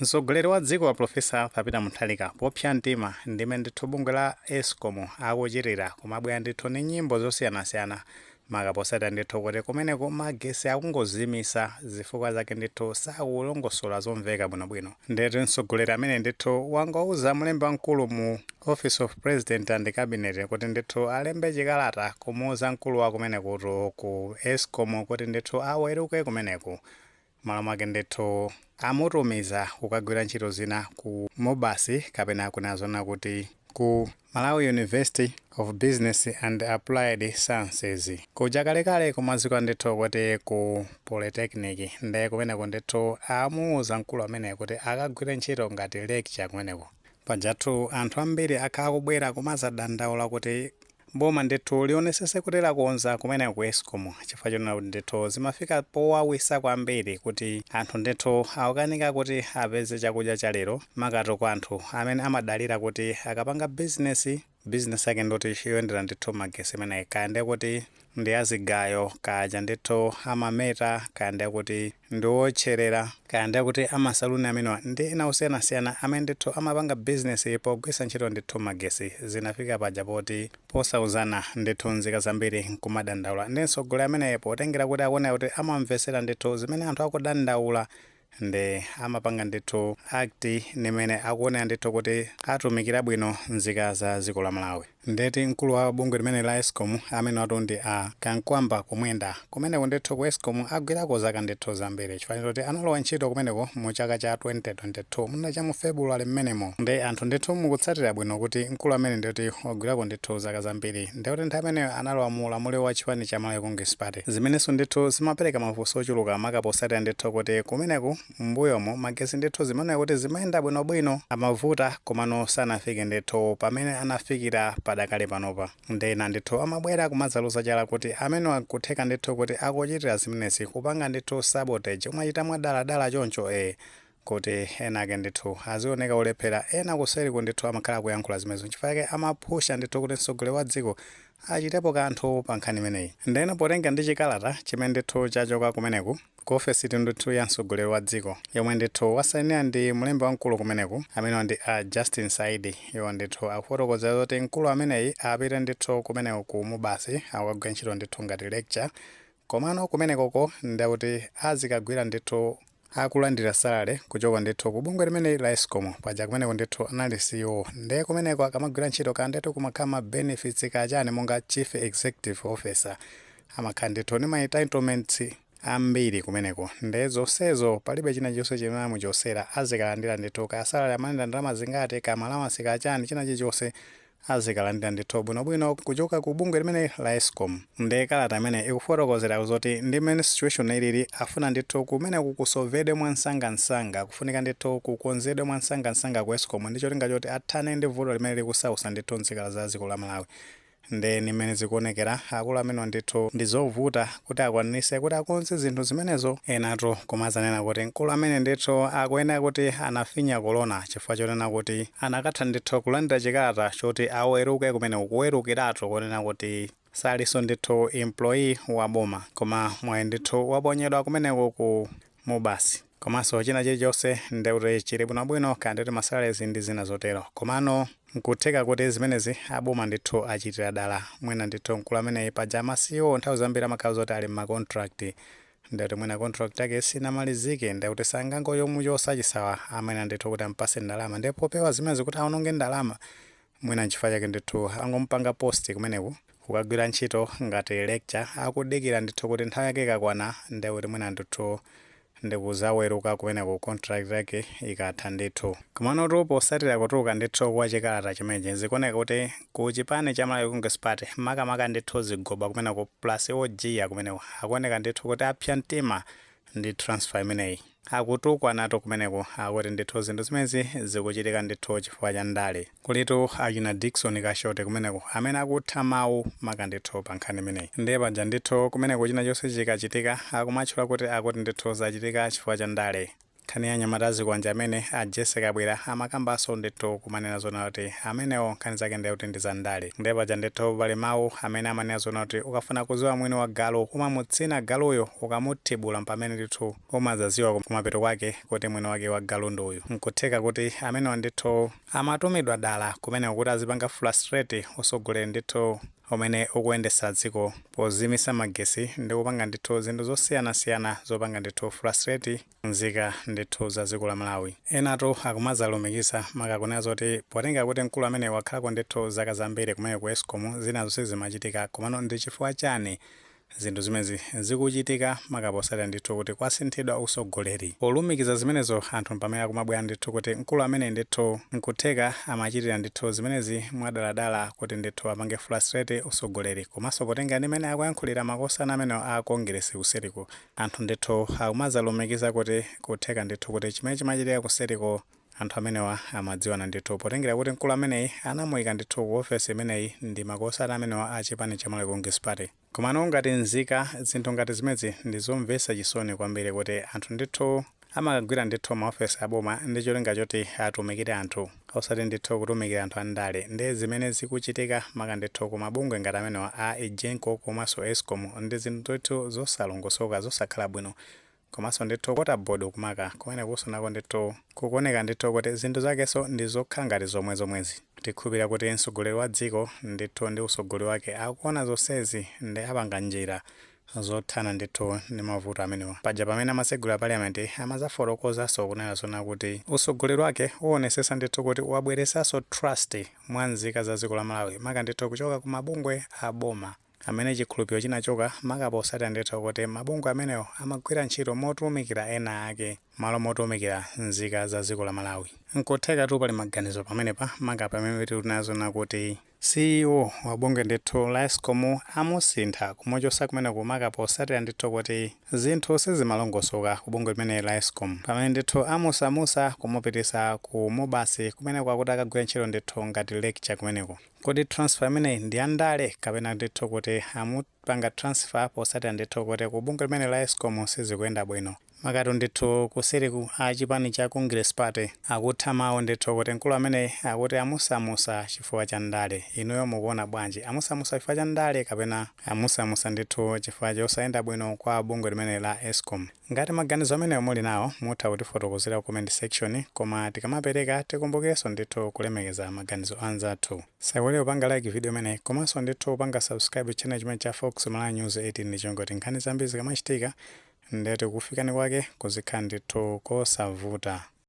Mtsogoleri wa dziko wa Profesa Papita Mutharika popsa mtima ndime ndithu bungwe la Eskom akuchitira kumabwera ndithu ni nyimbo zosiyanasiyana makaposata ndithu kuti kumeneko magesi akungozimisa zifukwa zake ndithu sakulongosola zomveka bwinobwino. Ndeti mtsogoleri amene ndithu wangouza mlembi wamkulu mu Office of President and Cabinet kuti ndithu alembe chikalata kumuuza mkulu wa kumeneko ku Eskom kuti ndithu aweruke kumeneko. Malo mwake ndithu amutumiza kukagwira ntchito zina ku Mobasi kapena kunazona kuti ku Malawi University of Business and Applied Sciences. Kuja kalekale kumaziko ndithu kuti ku Polytechnic ndiye kumeneko ndithu amuuza mkulu amene kuti akagwire ntchito ngati lecture kumeneko. Pajatu anthu ambiri akhala kubwera kumazadandaula kuti boma ndithu lionesese kuti lakonza kumene ku Eskom chifukwa chonena kuti ndithu zimafika powawisa kwambiri kuti anthu ndithu akukanika kuti apeze chakudya cha lero makato kwa anthu amene amadalira kuti akapanga business yake ndoti yoyendera ndithu magesi ameneyi kayende kuti ndi azigayo kaja ndithu amameta kayende kuti ndi wotcherera kayende kuti amasaluni amenewa ndi ena osiyanasiyana amene ndithu amapanga business pogwisa ntchito ndithu magesi zinafika paja poti posauzana ndithu nzika zambiri nkumadandaula ndi mtsogoleri ameneyi potengera kuti akuona kuti amamvesera ndithu zimene anthu akudandaula ndi amapanga ndithu akti nimene akuonera ndithu kuti atumikira bwino nzika za dziko la Malawi. Ndeti mkulu wa bungwe limene la Eskom amene watundi kankwamba kumwenda kumeneko ndithu ku Eskom agwirako zaka ndithu zambiri chifukwa kuti analowa ntchito kumeneko mu chaka cha 2022 muna cha mu February mmenemo. Ndi anthu ndithu mukutsatira bwino kuti mkulu amene nditi wagwirako ndithu zaka zambiri ndi kuti nthawi amene analowa mu ulamuliro wa chipani cha Malawi Congress Party zimenenso ndithu zimapereka mafunso ochuluka makaposatira ndithu kuti kumeneko mbuyomo magesi ndithu zimaoneka kuti zimayenda bwinobwino amavuta komano sanafike ndithu pamene anafikira padakale panopa. Ndena ndithu amabwera kumadzaluza chala kuti amene akutheka ndithu kuti akuchitira zimenezi kupanga ndithu sabotage umachita mwadala choncho kuti ena ake ndithu azioneka ulephera ena kuseri ndithu amakhala kuyankhula zimenezo chifukwa chake amaphusha ndithu kuti mtsogoleri wa dziko achitepo kanthu pa nkhani imeneyi. Ndena potenga ndi chikalata chimene ndithu chachoka kumeneko ku ofesi ndithu ya mtsogoleri wa dziko yomwe ndithu wasainira ndi mlembi wamkulu kumeneko amene ndi Justin Saidi. Iwo ndithu akufotokoza kuti mkulu ameneyi apite ndithu kumeneko ku Mobasi akagwira ntchito ndithu ngati lecture komano kumenekoko ndakuti azikagwira ndithu akulandira salary kuchoka ndithu ku bungwe limene la Eskom paja kumeneko ndithu anali CEO ndiye kumeneko akamagwira ntchito kandetu kumakhala benefits kachane monga chief executive officer amakhala ndithu ni ma entitlements ambiri kumeneko ndiye zonsezo palibe china chonse chimene amuchosera azikalandira ndithu ka salary amanenda ndalama zingati ka allowance kachane china chilichonse azikalandira ndithu bwinobwino kuchoka ku bungwe limene la Eskom. Ndiye kalata imene ikufotokozera kuti ndi mmene situation ilili afuna ndithu kumeneko kusolvedwe mwansangansanga kufunika ndithu kukonzedwe mwansangansanga ku Eskom ndi cholinga choti athane ndi vuto limene likusausa ndithu nzika za dziko la Malawi. Ndi nimene zikuonekera akulu amene ndithu ndi zovuta kuti akwanise kuti akonze zinthu zimenezo enatu kumazanena kuti mkulu amene ndithu akuyenera kuti anafinya corona chifukwa chonena kuti anakatha ndithu kulandira chikalata choti aweruke kumeneko kuwerukiratu kunena kuti salinso ndithu employee wa boma koma mwayi ndithu waponyedwa kumeneko ku Mobasi. Komanso china chilichonse ndikuti chili bwinobwino kandi kuti masalezi ndi zina zotero komano nkutheka kuti zimenezi aboma ndithu achitira dala mwina ndithu mkulu ameneyi paja amasiwo nthawi zambiri amakhala zoti ali mmacontract ndikuti mwina contract yake sinamalizike ndikuti sangangoyomuchosa chisawa amene ndithu kuti ampase ndalama ndipo pewa zimenezi kuti aononge ndalama mwina nchifukwa chake ndithu angomupanga post kumeneko kukagwira ntchito ngati lecture akudikira ndithu kuti nthawi yake ikakwana ndikuti mwina ndithu ndikuzaweruka kumeneko contract yake ikatha ndithu. Komano posatira kutuka ndithu kwa chikalata chimenechi zikuoneka kuti ku chipani cha Malawi Congress Party makamaka ndithu zigoba kumeneko plus ojiya kumeneko akuoneka ndithu kuti apsa mtima ndi transfer imeneyi akutukwa nato kumeneko akuti ndithu zinthu zimezi zikuchitika ndithu chifukwa cha ndale kulitu achina Dickson Kashote kumeneko amene akutha mawu maka ndithu pa nkhani imeneyi. Ndiye paja ndithu kumeneko china chonse chikachitika akumatchula kuti akuti ndithu zachitika chifukwa cha ndale nkhani ya nyamatazi kwanja amene a Jesse Kabwera amakambanso ndithu kumanena zona kuti amenewo nkhani zake ndiye kuti ndi zandale ndiye paja ndithu pali mawu amene amanena zona kuti ukafuna kuziwa mwini wa galu umamutsina galuyo ukamuthibula pamene ndithu umazaziwa kumapeto kwake kuti mwini wake wa galu ndi uyu. Nkutheka kuti amenewa ndithu amatumidwa dala kumene kuti azipanga frustrate usogoleri ndithu umene ukuyendesa dziko pozimisa magesi ndi kupanga ndithu zinthu zosiyanasiyana zopanga ndithu frustrate nzika ndithu za dziko la Malawi. Enatu akumazalumikisa makakunena zoti potenga kuti mkulu amene wakhalako ndithu zaka zambiri kumene ku Eskom zina zonse zimachitika komano ndi chifukwa chani zinthu zimezi zikuchitika makaposata ndithu kuti kwasinthidwa usogoleri. Polumikiza zimenezo anthu pamene akumabwera ndithu kuti mkulu amene ndithu nkutheka amachitira ndithu zimenezi mwadaladala kuti ndithu apange frustrate usogoleri komanso potenga ndimene akuyankhulira makosana amene a Congress kuseriko anthu ndithu akumazalumikiza kuti kutheka ndithu kuti chimene chimachitika kuseriko anthu amenewa amadziwana ndithu potengera kuti mkulu ameneyi anamuyika ndithu ku ofesi imeneyi ndi makosana amenewa a chipani cha Malawi Congress Party. Komano ngati nzika zinthu ngati zimezi ndizomvetsa chisoni kwambiri kuti anthu ndithu amakagwira ndithu maofesi aboma ndi cholinga choti atumikire anthu osati ndithu kutumikira anthu andale ndi zimene zikuchitika maka ndithu ku mabungwe ngati amenewa a Ejenco komanso Eskom ndi zinthu ndithu zosalongosoka zosakhala bwino komanso ndithu kota bodo kumaka kumene kusonako ndithu kukoneka ndithu kuti zinthu zakenso ndi zokhala ngati zomwezi tikhulupirira kuti mtsogoleri wa dziko ndithu ndi usogoleri wake akuona zonsezi ndi apanga njira zothana ndithu ndi mavuto amenewa. Paja pamene amasegula parliament amazafotokozanso kunena zona kuti usogoleri wake uonesesa ndithu kuti wabweresanso trust mwa nzika za dziko la Malawi maka ndithu kuchoka ku mabungwe aboma amene chikhulupiriro chinachoka makaposata ndithu kuti mabungwe amenewo amagwira ntchito motumikira ena ake malo motumikira nzika za dziko la Malawi. Nkutheka tu pali maganizo pamenepa maka pamene tinazona kuti CEO wa bungwe ndithu la Eskom amusintha kumochosa kumene kumakaposatira ndithu kuti zinthu sizimalongosoka ku bungwe limene la Eskom pamene ndithu amusamusa kumupitisa ku mobasi kumene kwakuti akagwira ntchito ndithu ngati lecture kumeneko kuti transfer imeneyi ndi andale kapena ndithu kuti amupanga transfer posatira ndithu kuti ku bungwe limene la Eskom sizikuyenda bwino. Makati ndithu kuseriku a chipani cha Congress Party akuthamawo ndithu kuti mkulu amene akuti amusamusa chifukwa cha ndale. Inuyo mukuona bwanji, amusamusa chifukwa cha ndale kapena amusamusa ndithu chifukwa chosayenda bwino kwa bungwe limene la Eskom? Ngati maganizo amene muli nawo mutha kutifotokozera ku comment section, koma tikamapereka tikumbukirenso ndithu kulemekeza maganizo anzathu. Saiwale upanga like video imene komanso ndithu upanga subscribe channel chimene cha Fox Malawi News 18 ndichongoti nkhani zambiri zikamachitika ndeti kufikani kwake kuzikhala ndithu kosavuta.